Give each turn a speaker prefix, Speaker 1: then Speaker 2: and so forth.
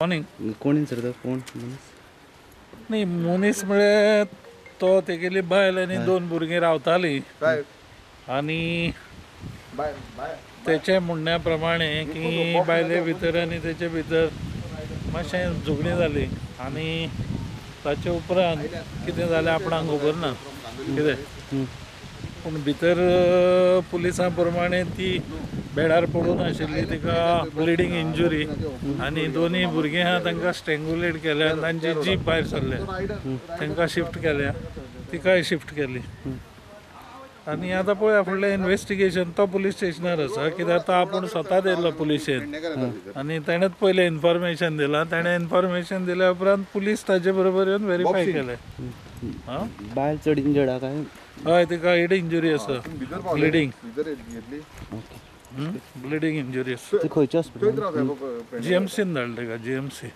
Speaker 1: Morning
Speaker 2: कोण sir तो कोण
Speaker 1: नाही मुनीस म्हळे तो तेगेली बायल आनी दोन भुरगीं रावताली आणि तेचे म्हणण्या प्रमाणे की बायले भितर आनी तेचे भितर मातशें झगडीं जाली आनी ताचे उपरांत कितें जालें आपणाक खबर ना कितें पूण भितर पुलिसां प्रमाणे ती बेडार पडून आशिल्ली, तिका ब्लिडींग इंजुरी आनी दोनूय भुरगीं आहा तांकां स्ट्रेंगुलेट केल्या, तांची जीप भायर सरल्या, तांकां शिफ्ट केल्या, तिकाय शिफ्ट केली. आनी आतां पळया फुडलें इन्व्हेस्टिगेशन तो पुलीस स्टेशनार आसा, कित्याक तो आपूण स्वता येयल्लो पुलिशेन आनी ताणेंच पयलें इन्फॉर्मेशन दिलां. ताणें इन्फॉर्मेशन दिल्या उपरांत पुलीस ताजे बरोबर येवन व्हेरीफाय केलें.
Speaker 2: बायल चड इंजर्ड आहा काय?
Speaker 1: हय, तिका हेड इंजुरी आसा, ब्लिडींग ब्लिडींग इंजुरी आसा.
Speaker 2: खंयच्या हॉस्पिटलांत?
Speaker 1: GMCन धाडलें तेका, GMC.